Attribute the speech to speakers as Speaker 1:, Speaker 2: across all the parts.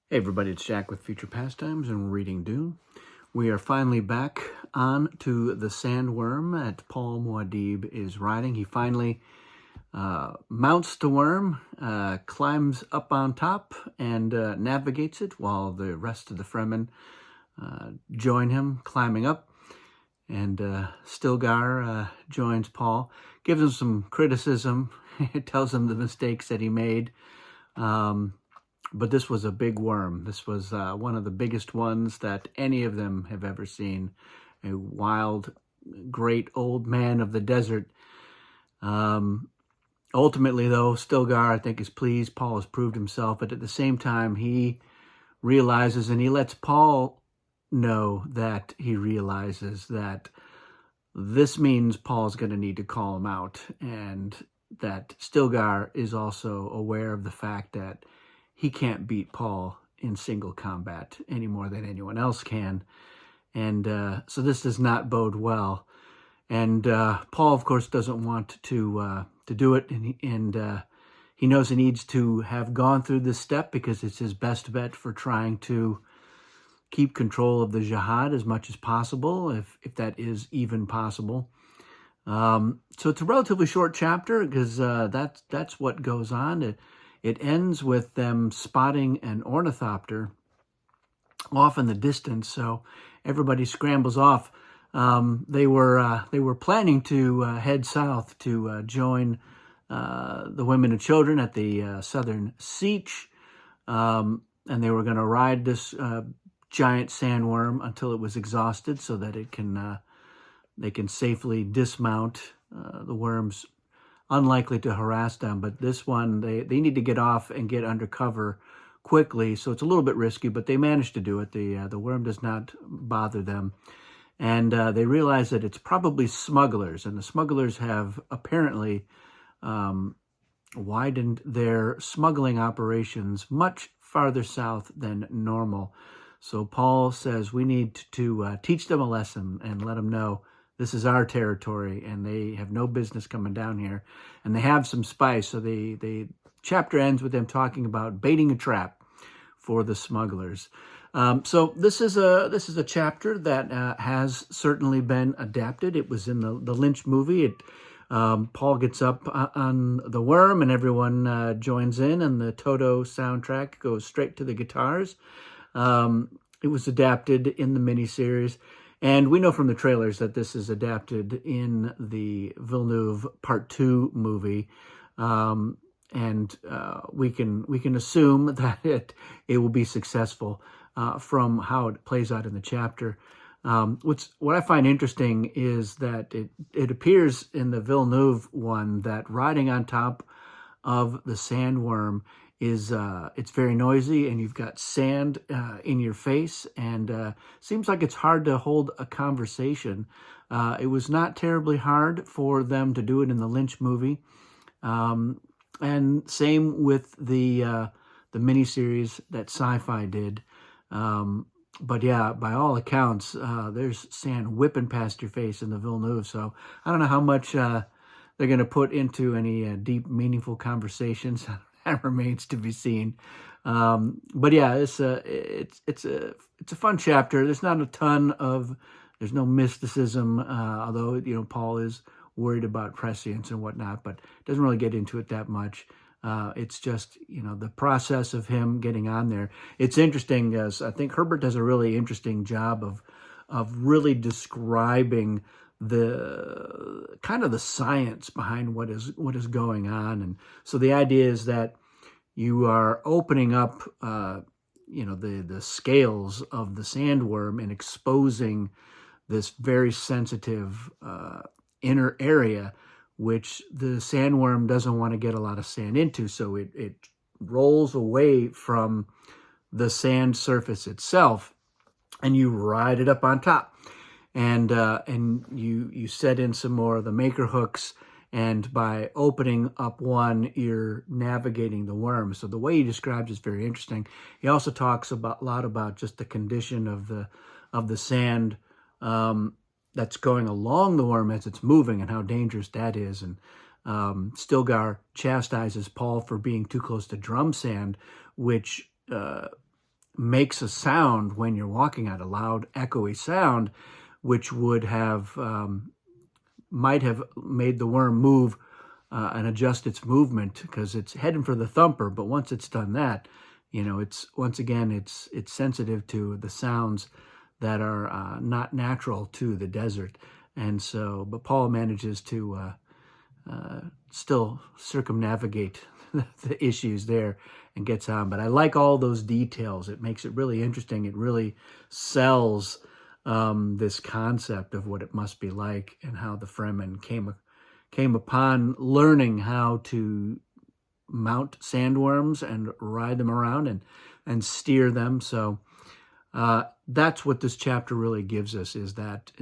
Speaker 1: Hey everybody, it's Jack with Future Pastimes and we're reading Dune. We are finally back on to the sandworm that Paul Muad'Dib is riding. He finally mounts the worm, climbs up on top, and navigates it while the rest of the Fremen join him climbing up. And Stilgar joins Paul, gives him some criticism, tells him the mistakes that he made. But this was a big worm. This was one of the biggest ones that any of them have ever seen. A wild, great old man of the desert. Ultimately, though, Stilgar, I think, is pleased. Paul has proved himself, but at the same time, he realizes, and he lets Paul know that he realizes that this means Paul's going to need to call him out, and that Stilgar is also aware of the fact that he can't beat Paul in single combat any more than anyone else can. And so this does not bode well. And Paul, of course, doesn't want to do it. And he knows he needs to have gone through this step because it's his best bet for trying to keep control of the jihad as much as possible, if that is even possible. So it's a relatively short chapter because that's what goes on. It ends with them spotting an ornithopter off in the distance, so everybody scrambles off. They were planning to head south to join the women and children at the southern siege, and they were going to ride this giant sandworm until it was exhausted, so that they can safely dismount. The worm's unlikely to harass them, but this one, they need to get off and get under cover quickly, so it's a little bit risky, but they managed to do it. The worm does not bother them, and they realize that it's probably smugglers, and the smugglers have apparently widened their smuggling operations much farther south than normal. So Paul says we need to teach them a lesson and let them know this is our territory, and they have no business coming down here. And they have some spice, so the chapter ends with them talking about baiting a trap for the smugglers. So this is a chapter that has certainly been adapted. It was in the Lynch movie. Paul gets up on the worm, and everyone joins in, and the Toto soundtrack goes straight to the guitars. It was adapted in the miniseries. And we know from the trailers that this is adapted in the Villeneuve Part 2 movie. And we can assume that it will be successful from how it plays out in the chapter. What I find interesting is that it appears in the Villeneuve one that riding on top of the sandworm is it's very noisy, and you've got sand in your face, and seems like it's hard to hold a conversation. It was not terribly hard for them to do it in the Lynch movie, and same with the miniseries that Sci-Fi did. But yeah, by all accounts, there's sand whipping past your face in the Villeneuve. So I don't know how much they're going to put into any deep, meaningful conversations. That remains to be seen. But yeah, it's a fun chapter. There's not a ton there's no mysticism, although Paul is worried about prescience and whatnot, but doesn't really get into it that much. It's just the process of him getting on there. It's interesting, as I think Herbert does a really interesting job of really describing the kind of the science behind what is going on. And so the idea is that you are opening up the scales of the sandworm and exposing this very sensitive inner area, which the sandworm doesn't want to get a lot of sand into, so it rolls away from the sand surface itself, and you ride it up on top. And you set in some more of the maker hooks, and by opening up one, you're navigating the worm. So the way he describes is very interesting. He also talks a lot about just the condition of the sand that's going along the worm as it's moving, and how dangerous that is. And Stilgar chastises Paul for being too close to drum sand, which makes a sound when you're walking out, a loud, echoey sound, which would have might have made the worm move and adjust its movement because it's heading for the thumper. But once it's done that, it's once again it's sensitive to the sounds that are not natural to the desert. And so, but Paul manages to still circumnavigate the issues there and gets on. But I like all those details. It makes it really interesting. It really sells this concept of what it must be like and how the Fremen came upon learning how to mount sandworms and ride them around and steer them. So that's what this chapter really gives us, is that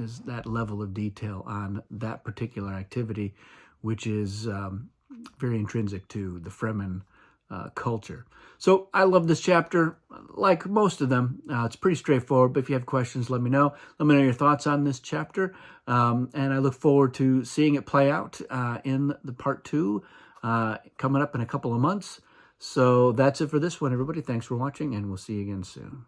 Speaker 1: level of detail on that particular activity, which is very intrinsic to the Fremen culture. So I love this chapter, like most of them. It's pretty straightforward, but if you have questions, let me know. Let me know your thoughts on this chapter, and I look forward to seeing it play out in the part 2 coming up in a couple of months. So that's it for this one, everybody. Thanks for watching, and we'll see you again soon.